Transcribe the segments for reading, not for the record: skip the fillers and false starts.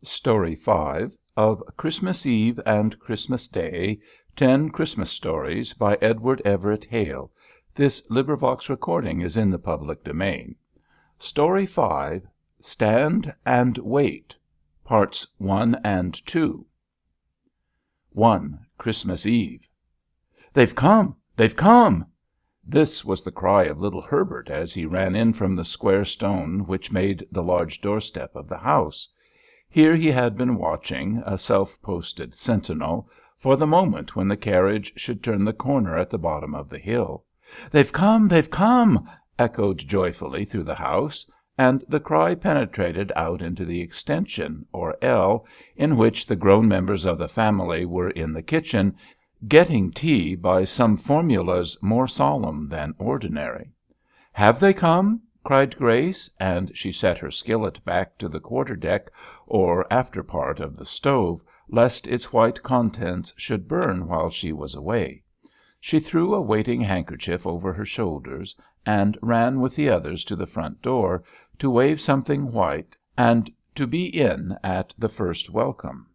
Story 5 of Christmas Eve and Christmas Day, 10 Christmas Stories by Edward Everett Hale. This recording is in the public domain. Story 5, Stand and Wait, Parts 1 and 2. 1. Christmas Eve. "They've come! They've come!" This was the cry of little Herbert as he ran in from the square stone which made the large doorstep of the house. Here he had been watching, a self-posted sentinel, for the moment when the carriage should turn the corner at the bottom of the hill. "They've come! They've come!" echoed joyfully through the house, and the cry penetrated out into the extension, or ell, in which the grown members of the family were in the kitchen, getting tea by some formulas more solemn than ordinary. "Have they come?" cried Grace, and she set her skillet back to the quarter‐deck, or after part of the stove, lest its white contents should burn while she was away. She threw a waiting handkerchief over her shoulders, and ran with the others to the front door, to wave something white, and to be in at the first welcome.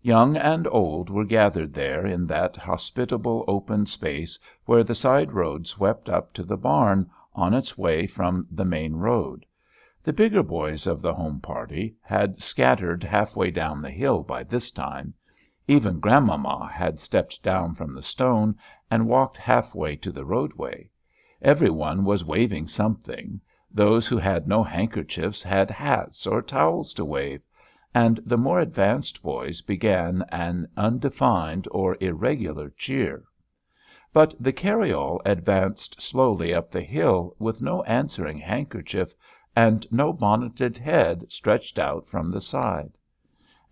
Young and old were gathered there in that hospitable open space where the side road swept up to the barn, on its way from the main road. The bigger boys of the home party had scattered half-way down the hill by this time. Even grandmamma had stepped down from the stone and walked half-way to the roadway. Every one was waving something. Those who had no handkerchiefs had hats or towels to wave, and the more advanced boys began an undefined or irregular cheer. But the carry‐all advanced slowly up the hill with no answering handkerchief and no bonneted head stretched out from the side.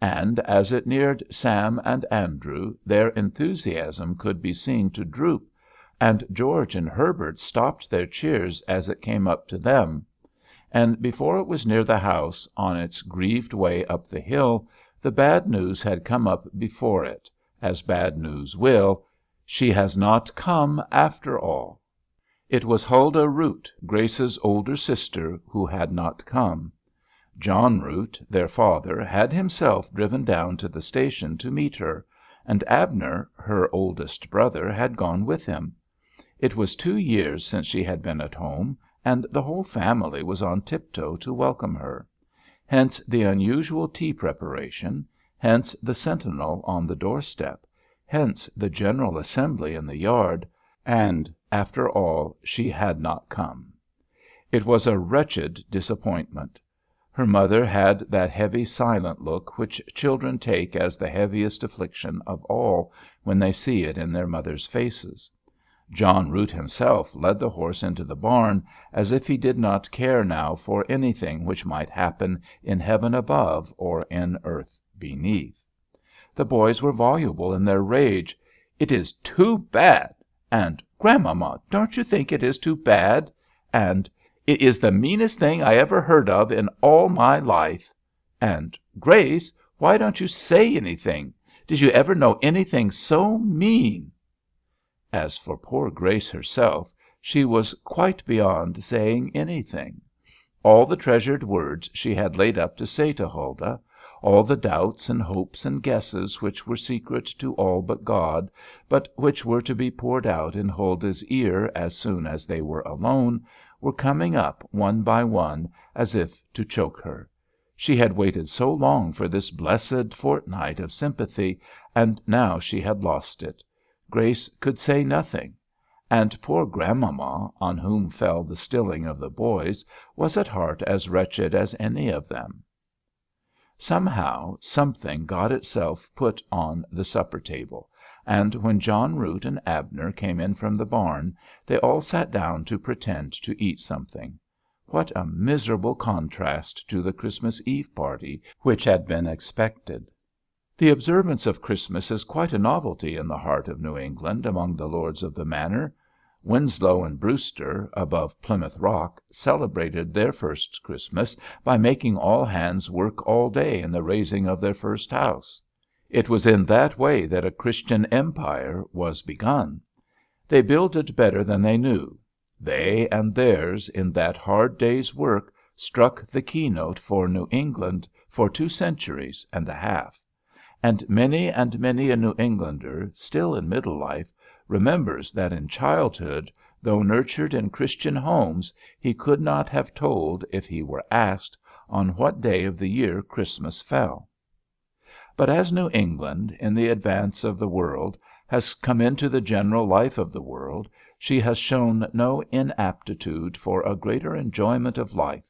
And as it neared Sam and Andrew, their enthusiasm could be seen to droop, and George and Herbert stopped their cheers as it came up to them. And before it was near the house, on its grieved way up the hill, the bad news had come up before it, as bad news will: "She has not come, after all." It was Huldah Root, Grace's older sister, who had not come. John Root, their father, had himself driven down to the station to meet her, and Abner, her oldest brother, had gone with him. It was 2 years since she had been at home, and the whole family was on tiptoe to welcome her. Hence the unusual tea preparation, hence the sentinel on the doorstep, hence the general assembly in the yard, and, after all, she had not come. It was a wretched disappointment. Her mother had that heavy silent look which children take as the heaviest affliction of all, when they see it in their mothers' faces. John Root himself led the horse into the barn, as if he did not care now for anything which might happen in heaven above or in earth beneath. The boys were voluble in their rage. "It is too bad!" and "Grandmamma, don't you think it is too bad?" and "It is the meanest thing I ever heard of in all my life!" and "Grace, why don't you say anything? Did you ever know anything so mean?" As for poor Grace herself, she was quite beyond saying anything. All the treasured words she had laid up to say to Huldah, all the doubts and hopes and guesses which were secret to all but God, but which were to be poured out in Huldah's ear as soon as they were alone, were coming up one by one, as if to choke her. She had waited so long for this blessed fortnight of sympathy, and now she had lost it. Grace could say nothing. And poor grandmamma, on whom fell the stilling of the boys, was at heart as wretched as any of them. Somehow something got itself put on the supper table, and when John Root and Abner came in from the barn, they all sat down to pretend to eat something. What a miserable contrast to the Christmas Eve party which had been expected! The observance of Christmas is quite a novelty in the heart of New England among the lords of the manor. Winslow and Brewster, above Plymouth Rock, celebrated their first Christmas by making all hands work all day in the raising of their first house. It was in that way that a Christian empire was begun. They builded better than they knew. They and theirs, in that hard day's work, struck the keynote for New England, for 2 centuries and a half. And many a New Englander, still in middle life, remembers that in childhood, though nurtured in Christian homes, he could not have told, if he were asked, on what day of the year Christmas fell. But as New England, in the advance of the world, has come into the general life of the world, she has shown no inaptitude for a greater enjoyment of life,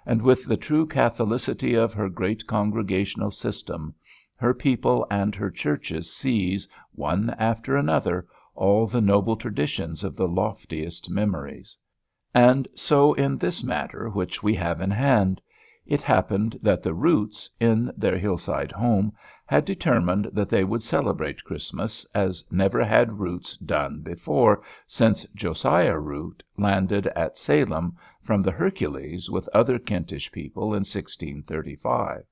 and with the true catholicity of her great congregational system, her people and her churches seize, one after another, all the noble traditions of the loftiest memories. And so in this matter which we have in hand. It happened that the Roots, in their hillside home, had determined that they would celebrate Christmas as never had Roots done before since Josiah Root landed at Salem from the Hercules with other Kentish people in 1635.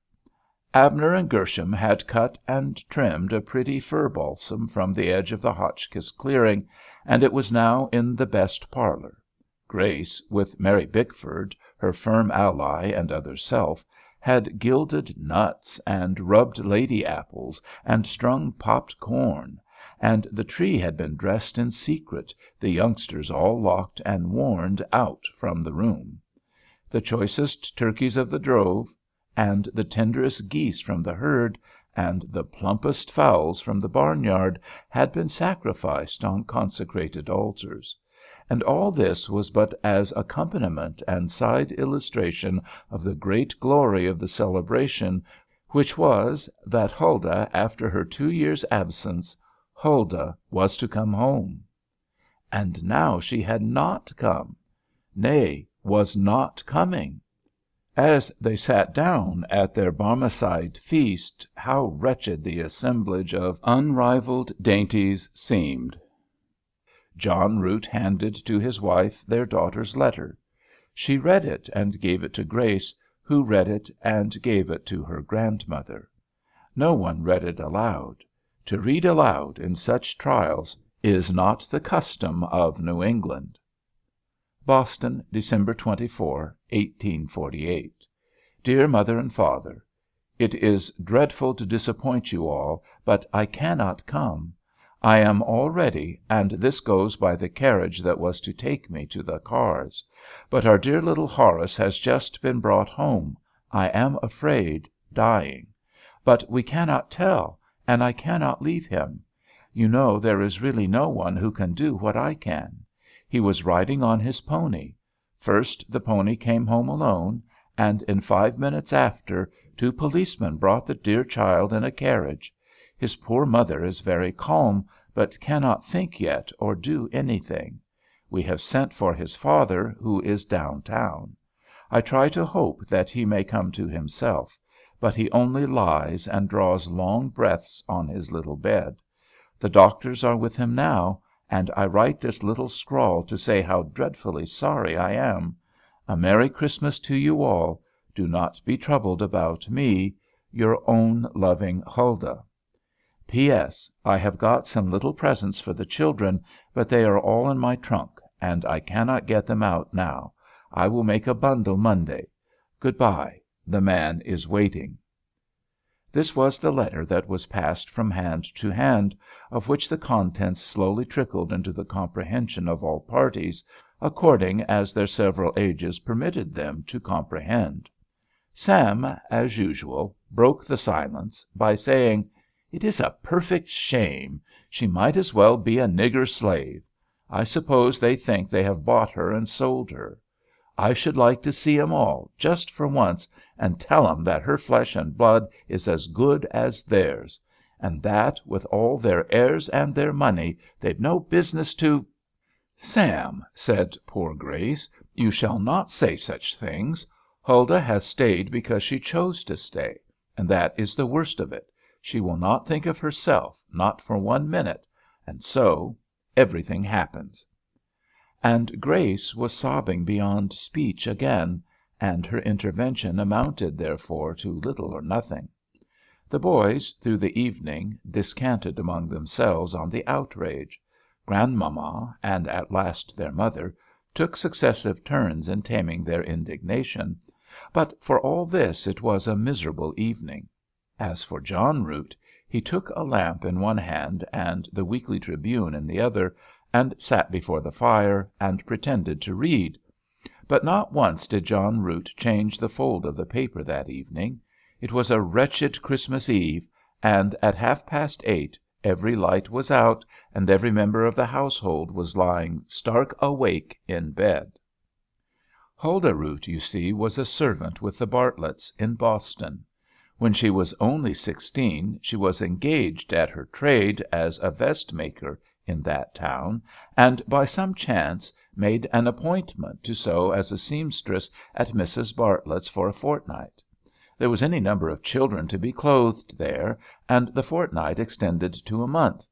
Abner and Gershom had cut and trimmed a pretty fir balsam from the edge of the Hotchkiss clearing, and it was now in the best parlor. Grace, with Mary Bickford, her firm ally and other self, had gilded nuts, and rubbed lady apples, and strung popped corn, and the tree had been dressed in secret, the youngsters all locked and warned out from the room. The choicest turkeys of the drove, and the tenderest geese from the herd, and the plumpest fowls from the barnyard had been sacrificed on consecrated altars. And all this was but as accompaniment and side illustration of the great glory of the celebration, which was, that Huldah, after her 2 years' absence, Huldah was to come home. And now she had not come; nay, was not coming. As they sat down at their Barmecide feast, how wretched the assemblage of unrivalled dainties seemed. John Root handed to his wife their daughter's letter. She read it and gave it to Grace, who read it and gave it to her grandmother. No one read it aloud. To read aloud in such trials is not the custom of New England. Boston, December 24, 1848. Dear Mother and Father, it is dreadful to disappoint you all, but I cannot come. I am all ready, and this goes by the carriage that was to take me to the cars. But our dear little Horace has just been brought home, I am afraid, dying. But we cannot tell, and I cannot leave him. You know there is really no one who can do what I can. He was riding on his pony. First the pony came home alone, and in 5 minutes after, 2 policemen brought the dear child in a carriage. His poor mother is very calm, but cannot think yet or do anything. We have sent for his father, who is down town. I try to hope that he may come to himself, but he only lies and draws long breaths on his little bed. The doctors are with him now, and I write this little scrawl to say how dreadfully sorry I am. A Merry Christmas to you all. Do not be troubled about me. Your own loving Huldah. P.S. I have got some little presents for the children, but they are all in my trunk, and I cannot get them out now. I will make a bundle Monday. Good bye. The man is waiting. This was the letter that was passed from hand to hand, of which the contents slowly trickled into the comprehension of all parties, according as their several ages permitted them to comprehend. Sam, as usual, broke the silence by saying, "It is a perfect shame. She might as well be a nigger slave. I suppose they think they have bought her and sold her. I should like to see 'em all, just for once, and tell 'em that her flesh and blood is as good as theirs, and that, with all their airs and their money, they've no business to—" "Sam," said poor Grace, "you shall not say such things. Huldah has stayed because she chose to stay, and that is the worst of it. She will not think of herself, not for 1 minute, and so—everything happens." And Grace was sobbing beyond speech again, and her intervention amounted therefore to little or nothing. The boys, through the evening, descanted among themselves on the outrage. Grandmamma, and at last their mother, took successive turns in taming their indignation. But for all this it was a miserable evening. As for John Root, he took a lamp in one hand and the Weekly Tribune in the other, and sat before the fire, and pretended to read. But not once did John Root change the fold of the paper that evening. It was a wretched Christmas Eve, and at 8:30 every light was out, and every member of the household was lying stark awake in bed. Huldah Root, you see, was a servant with the Bartletts, in Boston. When she was only 16 she was engaged at her trade as a vest maker in that town, and by some chance made an appointment to sew as a seamstress at Mrs. Bartlett's for a fortnight. There was any number of children to be clothed there, and the fortnight extended to a month.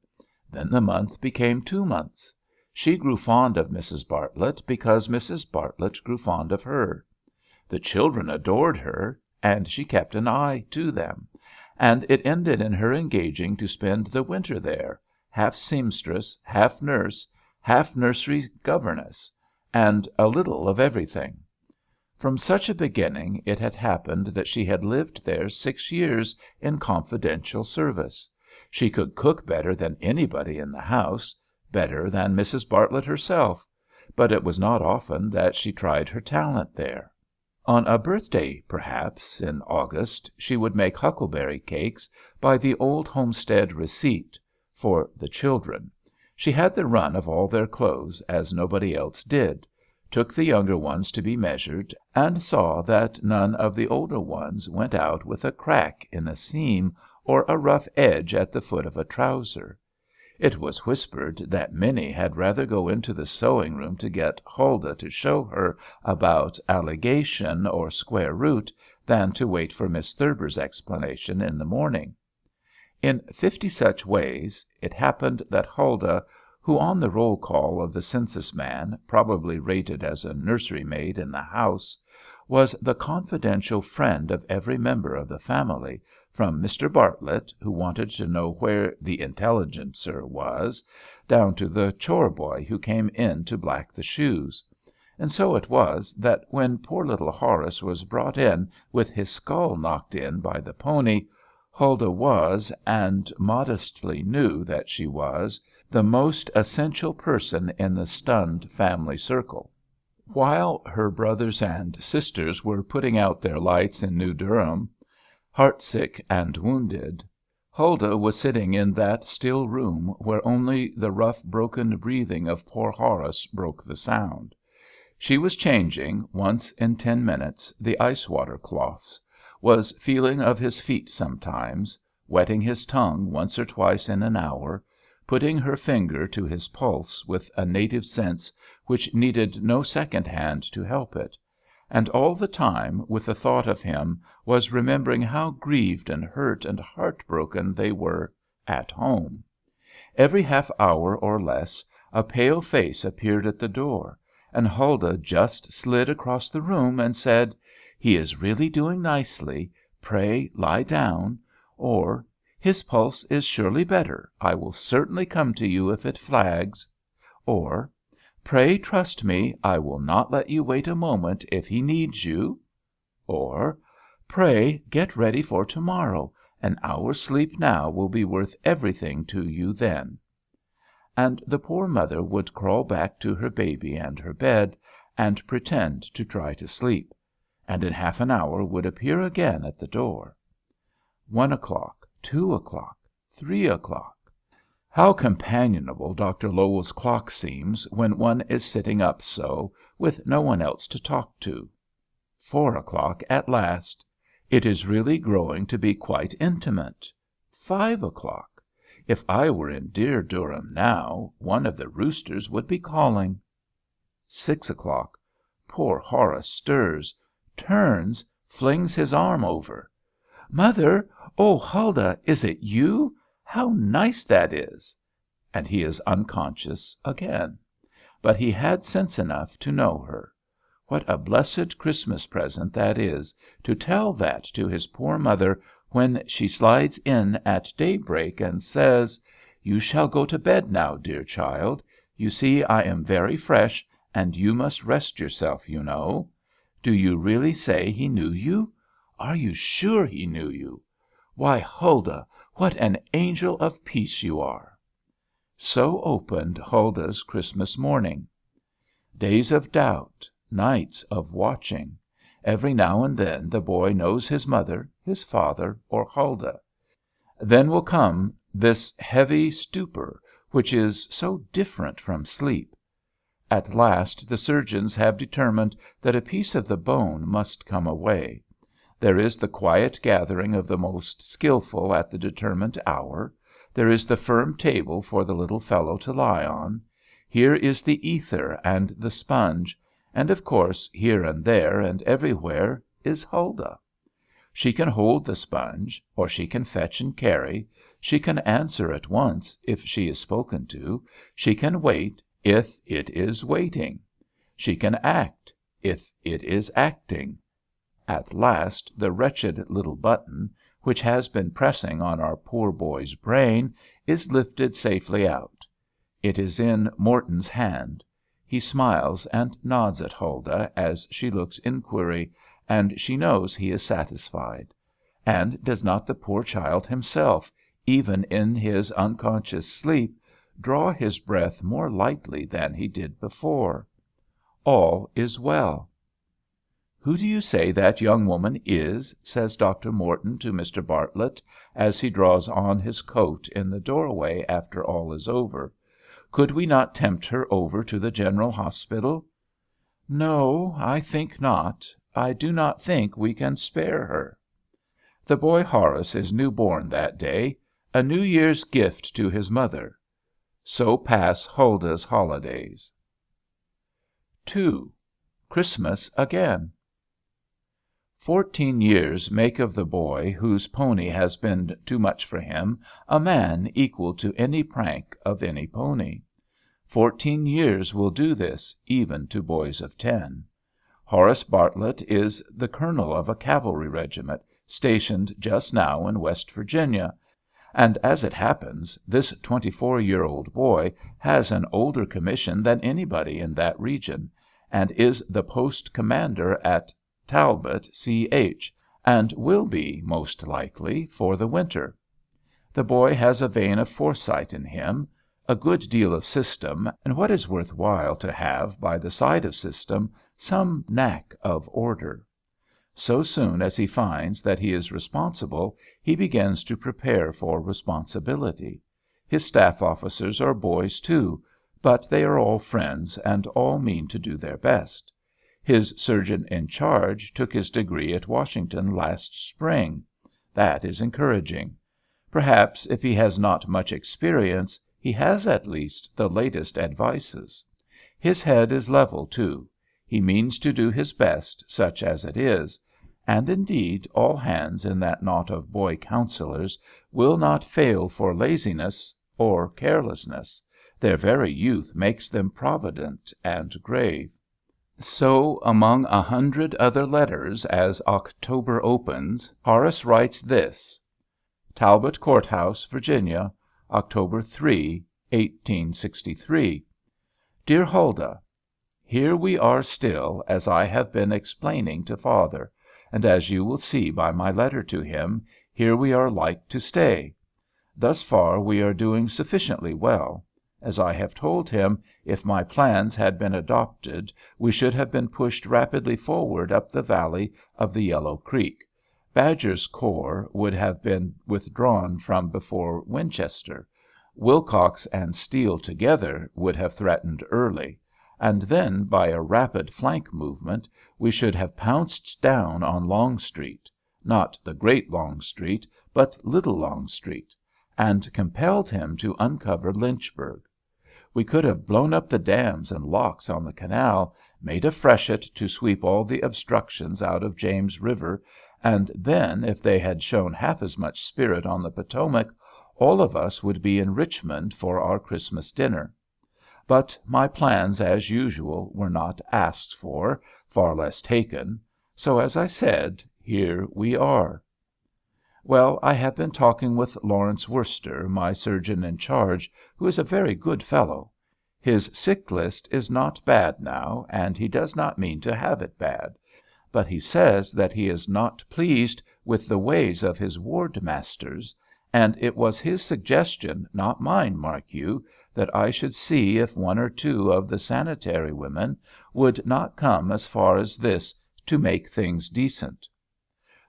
Then the month became 2 months. She grew fond of Mrs. Bartlett because Mrs. Bartlett grew fond of her. The children adored her, and she kept an eye to them, and it ended in her engaging to spend the winter there, half seamstress, half nurse, half nursery governess, and a little of everything. From such a beginning it had happened that she had lived there 6 years in confidential service. She could cook better than anybody in the house, better than Mrs. Bartlett herself, but it was not often that she tried her talent there. On a birthday, perhaps, in August, she would make huckleberry cakes, by the old homestead receipt, for the children. She had the run of all their clothes, as nobody else did, took the younger ones to be measured, and saw that none of the older ones went out with a crack in a seam, or a rough edge at the foot of a trouser. It was whispered that Minnie had rather go into the sewing room to get Huldah to show her about alligation or square root, than to wait for Miss Thurber's explanation in the morning. In 50 such ways it happened that Huldah, who on the roll call of the census man probably rated as a nursery maid in the house, was the confidential friend of every member of the family, from Mr. Bartlett, who wanted to know where the Intelligencer was, down to the chore boy who came in to black the shoes. And so it was that when poor little Horace was brought in with his skull knocked in by the pony, Huldah was, and modestly knew that she was, the most essential person in the stunned family circle. While her brothers and sisters were putting out their lights in New Durham, heartsick and wounded, Huldah was sitting in that still room where only the rough broken breathing of poor Horace broke the sound. She was changing, once in 10 minutes, the ice water cloths, was feeling of his feet sometimes, wetting his tongue once or twice in an hour, putting her finger to his pulse with a native sense which needed no second hand to help it, and all the time, with the thought of him, was remembering how grieved and hurt and heartbroken they were at home. Every half hour or less a pale face appeared at the door, and Huldah just slid across the room and said, "He is really doing nicely. Pray lie down," or "His pulse is surely better. I will certainly come to you if it flags," or "Pray trust me. I will not let you wait a moment if he needs you," or "Pray get ready for to morrow. An hour's sleep now will be worth everything to you then." And the poor mother would crawl back to her baby and her bed, and pretend to try to sleep, and in half an hour would appear again at the door. 1 o'clock, 2 o'clock, 3 o'clock. How companionable Dr. Lowell's clock seems when one is sitting up so, with no one else to talk to. 4 o'clock at last. It is really growing to be quite intimate. 5 o'clock. If I were in dear Durham now, one of the roosters would be calling. 6 o'clock. Poor Horace stirs, turns, flings his arm over. "Mother! Oh, Huldah, is it you? How nice that is!" And he is unconscious again. But he had sense enough to know her. What a blessed Christmas present that is, to tell that to his poor mother when she slides in at daybreak and says, "You shall go to bed now, dear child. You see I am very fresh, and you must rest yourself, you know. Do you really say he knew you? Are you sure he knew you? Why, Huldah, what an angel of peace you are!" So opened Huldah's Christmas morning. Days of doubt, nights of watching. Every now and then the boy knows his mother, his father, or Huldah. Then will come this heavy stupor, which is so different from sleep. At last the surgeons have determined that a piece of the bone must come away. There is the quiet gathering of the most skilful at the determined hour. There is the firm table for the little fellow to lie on. Here is the ether and the sponge. And, of course, here and there and everywhere is Huldah. She can hold the sponge, or she can fetch and carry. She can answer at once, if she is spoken to. She can wait, if it is waiting. She can act, if it is acting. At last the wretched little button, which has been pressing on our poor boy's brain, is lifted safely out. It is in Morton's hand. He smiles and nods at Huldah as she looks inquiry, and she knows he is satisfied. And does not the poor child himself, even in his unconscious sleep, draw his breath more lightly than he did before? All is well. "Who do you say that young woman is?" says Dr. Morton to Mr. Bartlett, as he draws on his coat in the doorway after all is over. "Could we not tempt her over to the General Hospital?" "No, I think not. I do not think we can spare her." The boy Horace is new born that day, a New Year's gift to his mother. So pass Huldah's holidays. 2. CHRISTMAS again. 14 years make of the boy whose pony has been too much for him a man equal to any prank of any pony. 14 years will do this, even to boys of 10. Horace Bartlett is the colonel of a cavalry regiment, stationed just now in West Virginia, and, as it happens, this 24-year-old boy has an older commission than anybody in that region, and is the post commander at Talbot, C.H., and will be, most likely, for the winter. The boy has a vein of foresight in him, a good deal of system, and what is worth while to have by the side of system, some knack of order. So soon as he finds that he is responsible, he begins to prepare for responsibility. His staff officers are boys, too, but they are all friends, and all mean to do their best. His surgeon in charge took his degree at Washington last spring. That is encouraging. Perhaps, if he has not much experience, he has at least the latest advices. His head is level, too. He means to do his best, such as it is. And, indeed, all hands in that knot of boy counselors will not fail for laziness or carelessness. Their very youth makes them provident and grave. So, among 100 other letters, as October opens, Horace writes this: Talbot Court House, Virginia, October 3, 1863. Dear Huldah, here we are still, as I have been explaining to father, and as you will see by my letter to him, here we are like to stay. Thus far we are doing sufficiently well. As I have told him, if my plans had been adopted we should have been pushed rapidly forward up the valley of the Yellow Creek. Badger's corps would have been withdrawn from before Winchester. Wilcox and Steele together would have threatened Early, and then by a rapid flank movement we should have pounced down on Longstreet, not the great Longstreet, but little Longstreet, and compelled him to uncover Lynchburg. We could have blown up the dams and locks on the canal, made a freshet to sweep all the obstructions out of James River, and then, if they had shown half as much spirit on the Potomac, all of us would be in Richmond for our Christmas dinner. But my plans, as usual, were not asked for, far less taken. So, as I said, here we are. Well, I have been talking with Lawrence Worster, my surgeon in charge, who is a very good fellow. His sick list is not bad now, and he does not mean to have it bad. but he says that he is not pleased with the ways of his ward masters, and it was his suggestion, not mine, mark you, that I should see if one or two of the sanitary women would not come as far as this to make things decent.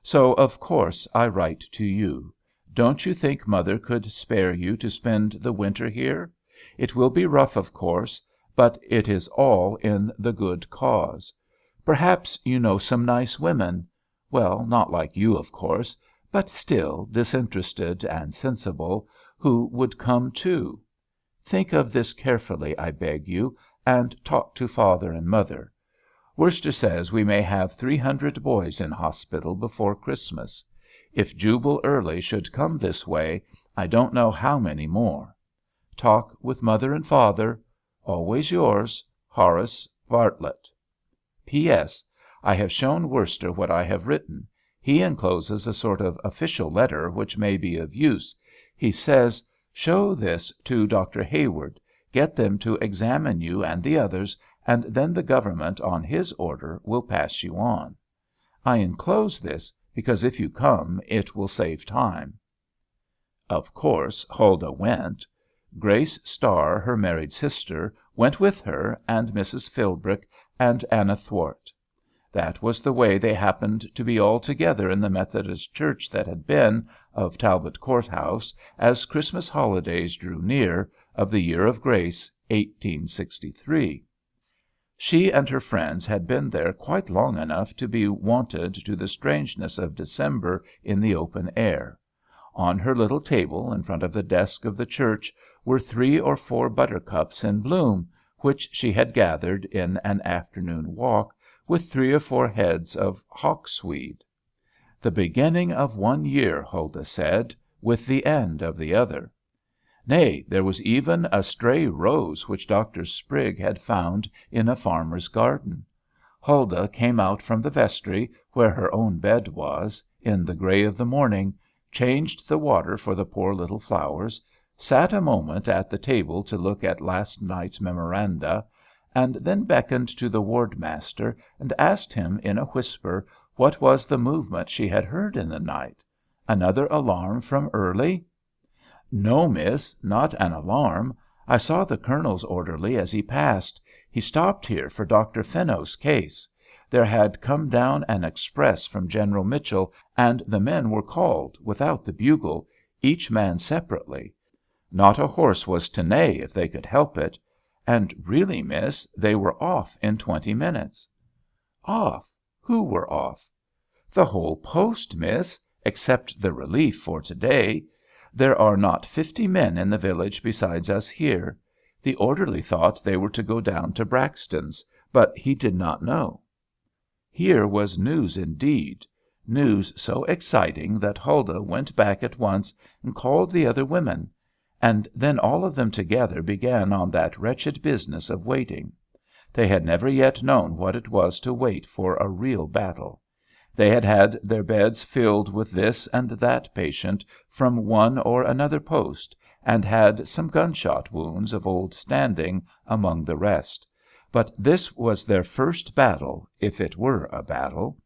So, of course, I write to you. Don't you think mother could spare you to spend the winter here? It will be rough, of course, but it is all in the good cause. Perhaps you know some nice women, well, not like you, of course, but still disinterested and sensible, who would come too. Think of this carefully, I beg you, and talk to father and mother. Worster says we may have 300 boys in hospital before Christmas. If Jubal Early should come this way, I don't know how many more. Talk with mother and father. Always yours, Horace Bartlett. P.S. I have shown Worster what I have written. He encloses a sort of official letter which may be of use. He says, "Show this to Dr. Hayward. Get them to examine you and the others, and then the government, on his order, will pass you on." I enclose this because if you come it will save time. Of course Huldah went. Grace Starr, her married sister, went with her, and Mrs. Philbrick and Anna Thwart. That was the way they happened to be all together in the Methodist church that had been, of Talbot Court House, as Christmas holidays drew near, of the year of grace, 1863. She and her friends had been there quite long enough to be wonted to the strangeness of December in the open air. On her little table in front of the desk of the church were 3 or 4 buttercups in bloom, which she had gathered in an afternoon walk, with 3 or 4 heads of hawksweed. The beginning of one year, Huldah said, with the end of the other. Nay, there was even a stray rose which Dr. Sprigg had found in a farmer's garden. Huldah came out from the vestry, where her own bed was, in the grey of the morning, changed the water for the poor little flowers, sat a moment at the table to look at last night's memoranda, and then beckoned to the ward master and asked him in a whisper what was the movement she had heard in the night. Another alarm from Early? No, miss, not an alarm. I saw the colonel's orderly as he passed. He stopped here for Dr. Fenno's case. There had come down an express from General Mitchell, and the men were called, without the bugle, each man separately. Not a horse was to neigh if they could help it. And really, miss, they were off in 20 minutes. Off? Who were off? The whole post, miss, except the relief for to day. There are not 50 men in the village besides us here. The orderly thought they were to go down to Braxton's, but he did not know. Here was news indeed, news so exciting that Huldah went back at once and called the other women. And then all of them together began on that wretched business of waiting. They had never yet known what it was to wait for a real battle. They had had their beds filled with this and that patient from one or another post, and had some gunshot wounds of old standing among the rest. But this was their first battle, if it were a battle.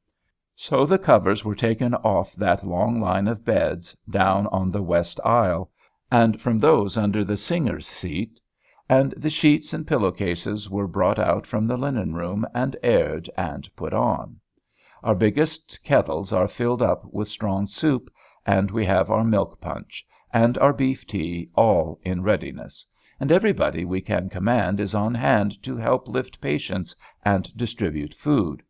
So the covers were taken off that long line of beds down on the west aisle, and from those under the singer's seat, and the sheets and pillow cases were brought out from the linen room and aired and put on. Our biggest kettles are filled up with strong soup, and we have our milk punch, and our beef tea all in readiness, and everybody we can command is on hand to help lift patients and distribute food.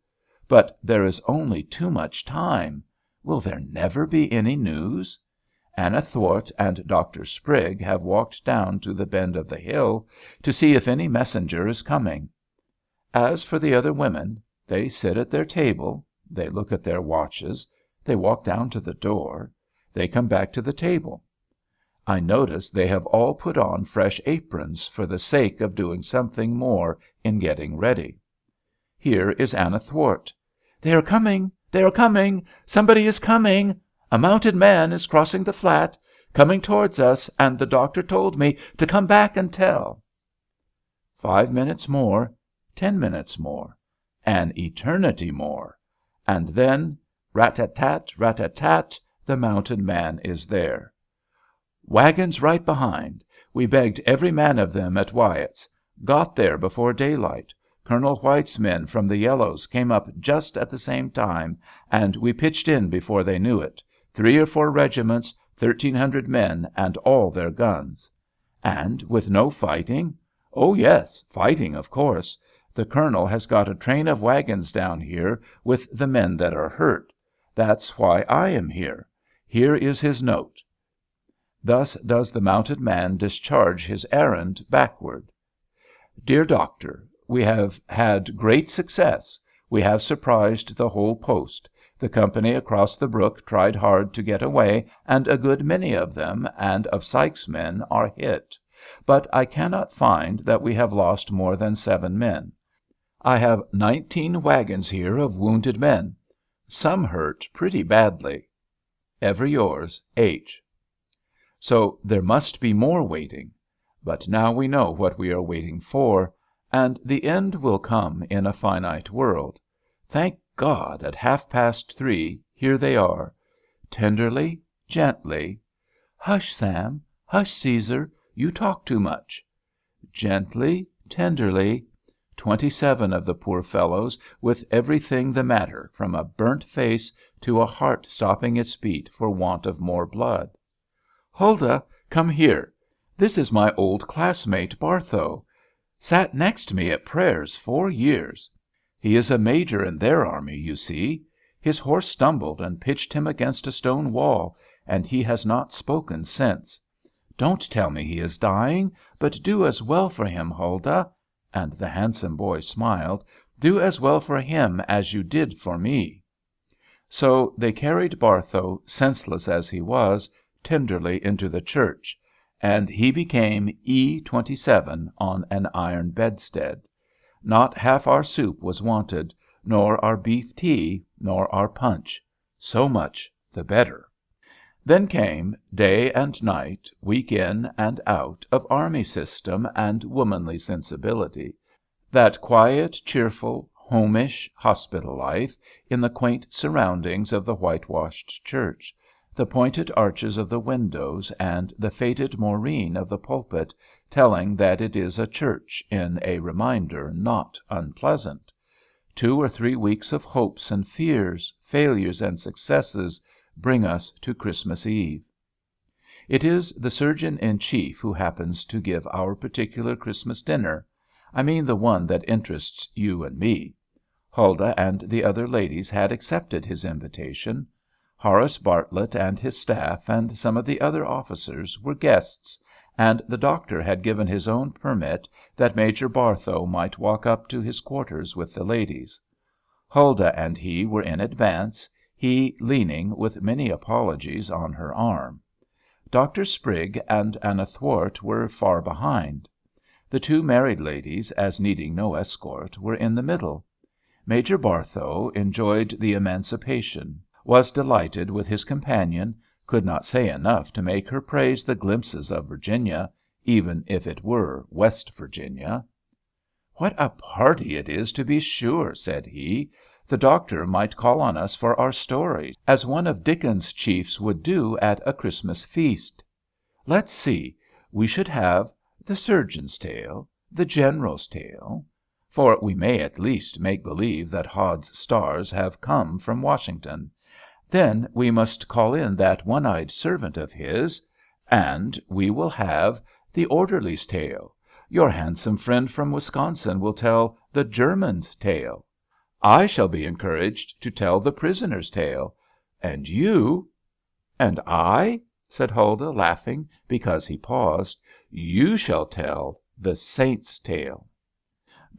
But there is only too much time. Will there never be any news? Anna Thwart and Dr. Sprigg have walked down to the bend of the hill to see if any messenger is coming. As for the other women, they sit at their table, they look at their watches, they walk down to the door, they come back to the table. I notice they have all put on fresh aprons for the sake of doing something more in getting ready. Here is Anna Thwart. "They are coming! They are coming! Somebody is coming! A mounted man is crossing the flat, coming towards us, and the doctor told me to come back and tell." 5 minutes more, 10 minutes more, an eternity more, And then rat-tat-tat, rat-tat-tat, the mounted man is there. Wagons right behind. We begged every man of them at Wyatt's. Got there before daylight. Colonel White's men from the Yellows came up just at the same time, and we pitched in before they knew it. 3 or 4 regiments, 1,300 men, and all their guns. And with no fighting? Oh, yes, fighting, of course. The Colonel has got a train of wagons down here with the men that are hurt. That's why I am here. Here is his note. Thus does the mounted man discharge his errand backward. Dear Doctor, we have had great success. We have surprised the whole post. The company across the brook tried hard to get away, and a good many of them, and of Sykes' men, are hit. But I cannot find that we have lost more than 7 men. I have 19 wagons here of wounded men. Some hurt pretty badly. Ever yours, H. So there must be more waiting. But now we know what we are waiting for. And the end will come in a finite world. Thank God, at 3:30, here they are. Tenderly, gently. Hush, Sam. Hush, Caesar. You talk too much. Gently, tenderly. 27 of the poor fellows, with everything the matter, from a burnt face to a heart stopping its beat for want of more blood. Huldah, come here. This is my old classmate, Barthow. Sat next me at prayers 4 years. He is a major in their army, you see. His horse stumbled and pitched him against a stone wall, and he has not spoken since. Don't tell me he is dying, but do as well for him, Huldah," and the handsome boy smiled, "do as well for him as you did for me." So they carried Barthow, senseless as he was, tenderly into the church, and he became E27 on an iron bedstead. Not half our soup was wanted, nor our beef tea, nor our punch. So much the better. Then came day and night, week in and out, of army system and womanly sensibility. That quiet, cheerful, homish hospital life in the quaint surroundings of the whitewashed church, the pointed arches of the windows and the faded moreen of the pulpit, telling that it is a church in a reminder not unpleasant. 2 or 3 weeks of hopes and fears, failures and successes, bring us to Christmas Eve. It is the surgeon in chief who happens to give our particular Christmas dinner. I mean the one that interests you and me. Huldah and the other ladies had accepted his invitation. Horace Bartlett and his staff and some of the other officers were guests, and the doctor had given his own permit that Major Barthow might walk up to his quarters with the ladies. Huldah and he were in advance, he leaning, with many apologies, on her arm. Dr. Sprigg and Anna Thwart were far behind. The 2 married ladies, as needing no escort, were in the middle. Major Barthow enjoyed the emancipation, was delighted with his companion, could not say enough to make her praise the glimpses of Virginia, even if it were West Virginia. "What a party it is, to be sure," said he. "The doctor might call on us for our stories, as one of Dickens's chiefs would do at a Christmas feast. Let's see, we should have the surgeon's tale, the general's tale, for we may at least make believe that Hod's stars have come from Washington. Then we must call in that one-eyed servant of his, and we will have the orderly's tale. Your handsome friend from Wisconsin will tell the German's tale. I shall be encouraged to tell the prisoner's tale. And you—" "And I?" said Huldah, laughing because he paused. "You shall tell the saint's tale."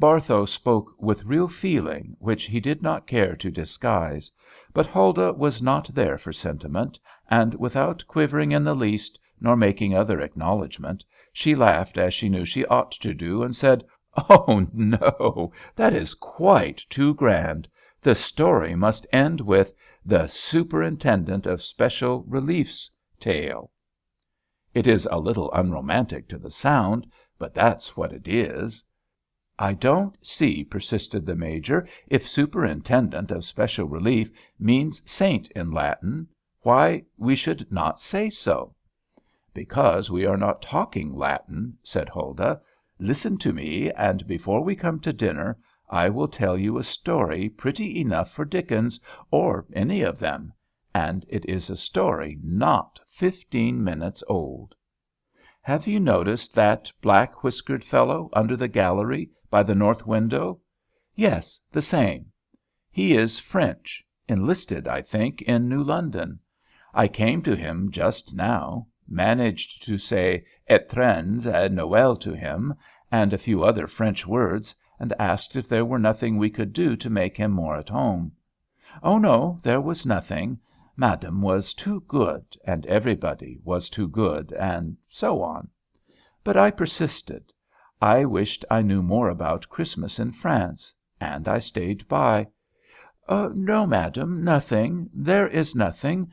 Barthow spoke with real feeling, which he did not care to disguise. But Huldah was not there for sentiment, and without quivering in the least, nor making other acknowledgment, she laughed as she knew she ought to do, and said, "Oh, no, that is quite too grand. The story must end with the Superintendent of Special Relief's tale." It is a little unromantic to the sound, but that's what it is. "I don't see," persisted the Major, "if superintendent of special relief means saint in Latin, why we should not say so." "Because we are not talking Latin," said Huldah. "Listen to me, and before we come to dinner I will tell you a story pretty enough for Dickens, or any of them. And it is a story not 15 minutes old. Have you noticed that black whiskered fellow under the gallery by the north window? Yes, the same. He is French, enlisted, I think, in New London. I came to him just now, managed to say étrennes et Noël to him, and a few other French words, and asked if there were nothing we could do to make him more at home. Oh, no, there was nothing. Madame was too good, and everybody was too good, and so on. But I persisted. I wished I knew more about Christmas in France, and I stayed by. "No, madame, nothing. There is nothing.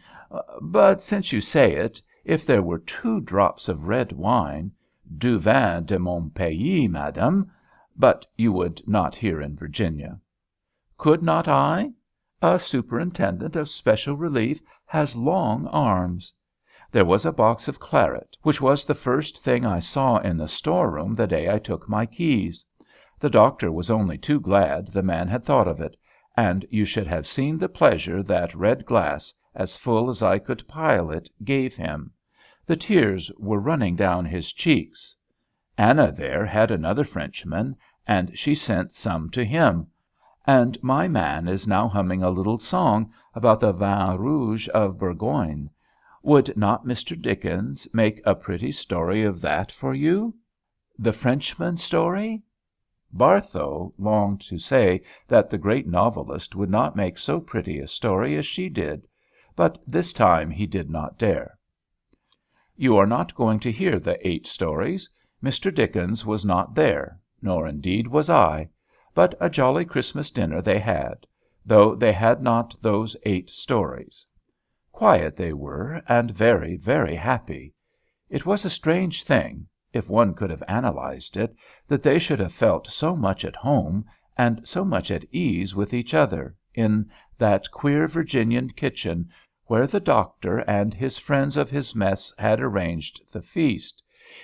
But since you say it, if there were 2 drops of red wine, du vin de mon pays, madame, but you would not here in Virginia." "Could not I? A superintendent of special relief has long arms. There was a box of claret, which was the first thing I saw in the store room the day I took my keys. The doctor was only too glad the man had thought of it, and you should have seen the pleasure that red glass, as full as I could pile it, gave him. The tears were running down his cheeks. Anna there had another Frenchman, and she sent some to him, and my man is now humming a little song about the vin rouge of Bourgogne. Would not Mr. Dickens make a pretty story of that for you? The Frenchman's story?" Barthow longed to say that the great novelist would not make so pretty a story as she did, but this time he did not dare. You are not going to hear the 8 stories. Mr. Dickens was not there, nor indeed was I; but a jolly Christmas dinner they had, though they had not those 8 stories. Quiet they were, and very, very happy. It was a strange thing, if one could have analyzed it, that they should have felt so much at home, and so much at ease with each other, in that queer Virginian kitchen, where the doctor and his friends of his mess had arranged the feast.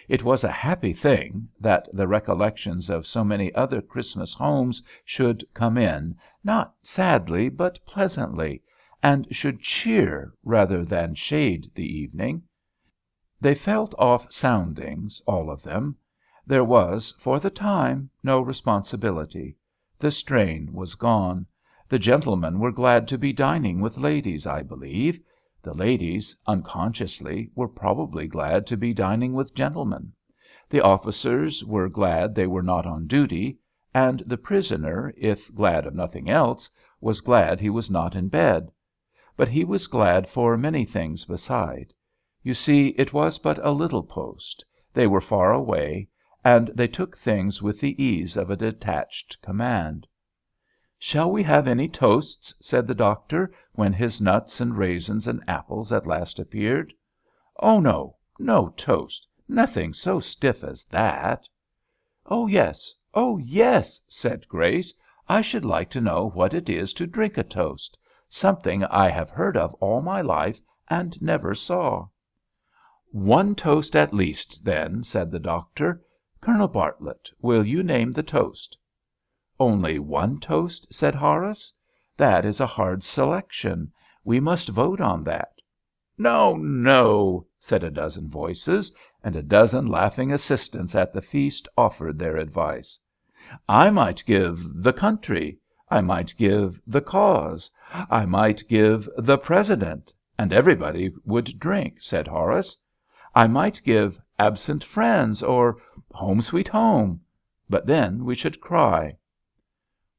It was a happy thing that the recollections of so many other Christmas homes should come in, not sadly, but pleasantly, and should cheer rather than shade the evening. They felt off soundings, all of them. There was, for the time, no responsibility. The strain was gone. The gentlemen were glad to be dining with ladies, I believe. The ladies, unconsciously, were probably glad to be dining with gentlemen. The officers were glad they were not on duty, and the prisoner, if glad of nothing else, was glad he was not in bed. But he was glad for many things beside. You see, it was but a little post. They were far away, and they took things with the ease of a detached command. "Shall we have any toasts?" said the doctor, when his nuts and raisins and apples at last appeared. "Oh, no, no toast. Nothing so stiff as that." "Oh, yes, oh, yes," said Grace. "I should like to know what it is to drink a toast. Something I have heard of all my life and never saw." "One toast at least, then," said the doctor. "Colonel Bartlett, will you name the toast?" "Only one toast?" said Horace. "That is a hard selection. We must vote on that." "No, no," said a dozen voices, and a dozen laughing assistants at the feast offered their advice. "I might give 'The Country,' I might give 'The Cause,' I might give 'The President,' and everybody would drink," said Horace. "I might give 'Absent Friends,' or 'Home, Sweet Home,' but then we should cry."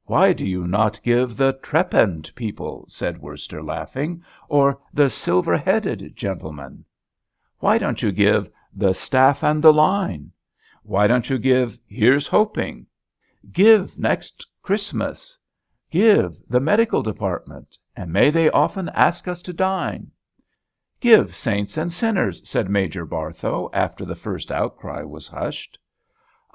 "Why do you not give 'The Trepanned People,'" said Worster, laughing, "or 'The Silver Headed Gentleman'? Why don't you give 'The Staff and the Line'? Why don't you give 'Here's Hoping'? Give 'Next Christmas'? Give 'The Medical Department,' and 'May they often ask us to dine'?" "Give 'Saints and Sinners'," said Major Barthow, after the first outcry was hushed.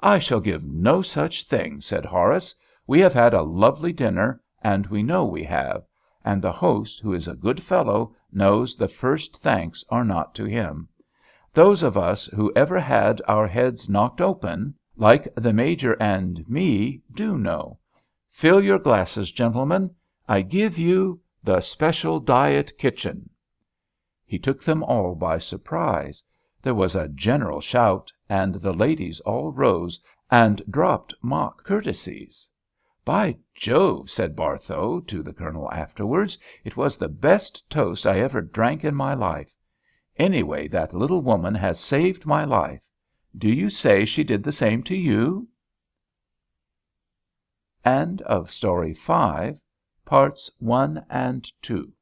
"I shall give no such thing," said Horace. "We have had a lovely dinner, and we know we have; and the host, who is a good fellow, knows the first thanks are not to him. Those of us who ever had our heads knocked open, like the Major and me, do know. Fill your glasses, gentlemen. I give you the Special Diet Kitchen." He took them all by surprise. There was a general shout, and the ladies all rose and dropped mock courtesies. "By Jove," said Barthow to the Colonel afterwards, "it was the best toast I ever drank in my life. Anyway, that little woman has saved my life. Do you say she did the same to you?" End of Project Gutenberg's Parts 1 and 2